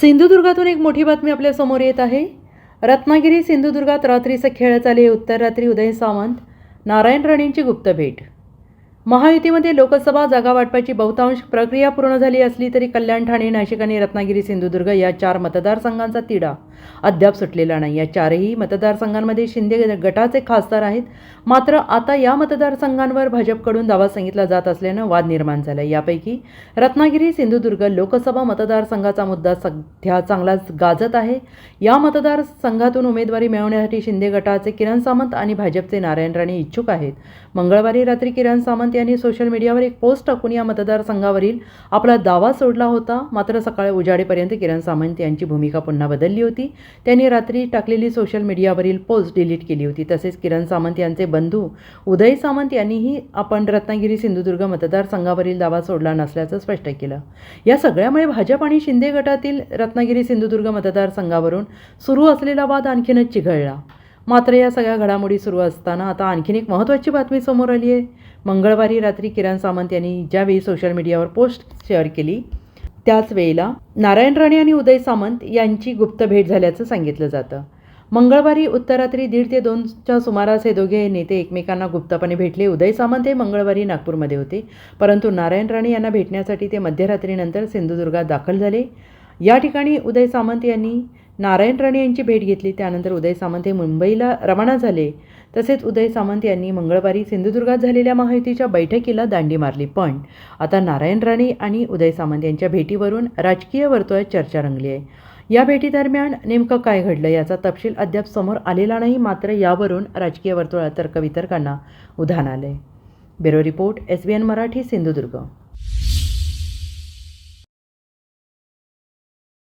सिंधुदुर्गातून एक मोठी बातमी आपल्या समोर येत आहे. रत्नागिरी सिंधुदुर्गात रात्रीचं खेळत आले. उत्तर रात्री उदय सामंत नारायण राणेंची गुप्त भेट. महायुतीमध्ये लोकसभा जागा वाटपाची बहुतांश प्रक्रिया पूर्ण झाली असली तरी कल्याण, ठाणे, नाशिक आणि रत्नागिरी सिंधुदुर्ग या 4 मतदारसंघांचा तिढा अद्याप सुटलेला नाही. या 4ही मतदारसंघांमध्ये शिंदे गटाचे खासदार आहेत. मात्र आता या मतदारसंघांवर भाजपकडून दावा सांगितला जात असल्यानं वाद निर्माण झाला. यापैकी रत्नागिरी सिंधुदुर्ग लोकसभा मतदारसंघाचा मुद्दा सध्या चांगलाच गाजत आहे. या मतदारसंघातून उमेदवारी मिळवण्यासाठी शिंदे गटाचे किरण सामंत आणि भाजपचे नारायण राणे इच्छुक आहेत. मंगळवारी रात्री किरण सामंत यांनी सोशल मीडियावर एक पोस्ट टाकून या मतदारसंघावरील आपला दावा सोडला होता. मात्र सकाळी उजाडेपर्यंत किरण सामंत यांची भूमिका पुन्हा बदलली होती. त्यांनी रात्री टाकलेली सोशल मीडियावरील पोस्ट डिलीट केली होती. तसेच किरण सामंत यांचे बंधू उदय सामंत यांनीही आपण रत्नागिरी सिंधुदुर्ग मतदारसंघावरील दावा सोडला नसल्याचं स्पष्ट केलं. या सगळ्यामुळे भाजप आणि शिंदे गटातील रत्नागिरी सिंधुदुर्ग मतदारसंघावरून सुरू असलेला वाद आणखीनच चिघळला. मात्र या सगळ्या घडामोडी सुरू असताना आता आणखीन एक महत्त्वाची बातमी समोर आली आहे. मंगळवारी रात्री किरण सामंत यांनी ज्यावेळी सोशल मीडियावर पोस्ट शेअर केली त्याच वेळेला नारायण राणे आणि उदय सामंत यांची गुप्त भेट झाल्याचं सांगितलं जातं. मंगळवारी उत्तरात्री 1:30 ते 2च्या सुमारास हे दोघे नेते एकमेकांना गुप्तपणे भेटले. उदय सामंत हे मंगळवारी नागपूरमध्ये होते, परंतु नारायण राणे यांना भेटण्यासाठी ते मध्यरात्रीनंतर सिंधुदुर्गात दाखल झाले. या ठिकाणी उदय सामंत यांनी नारायण राणे यांची भेट घेतली. त्यानंतर उदय सामंत हे मुंबईला रवाना झाले. तसेच उदय सामंत यांनी मंगळवारी सिंधुदुर्गात झालेल्या महायुतीच्या बैठकीला दांडी मारली. पण आता नारायण राणे आणि उदय सामंत यांच्या भेटीवरून राजकीय वर्तुळात चर्चा रंगली आहे. या भेटीदरम्यान नेमकं काय घडलं याचा तपशील अद्याप समोर आलेला नाही. मात्र यावरून राजकीय वर्तुळात तर्कवितर्कांना उधाण आलंय. Bureau report, SBN Marathi, Sindhudurg.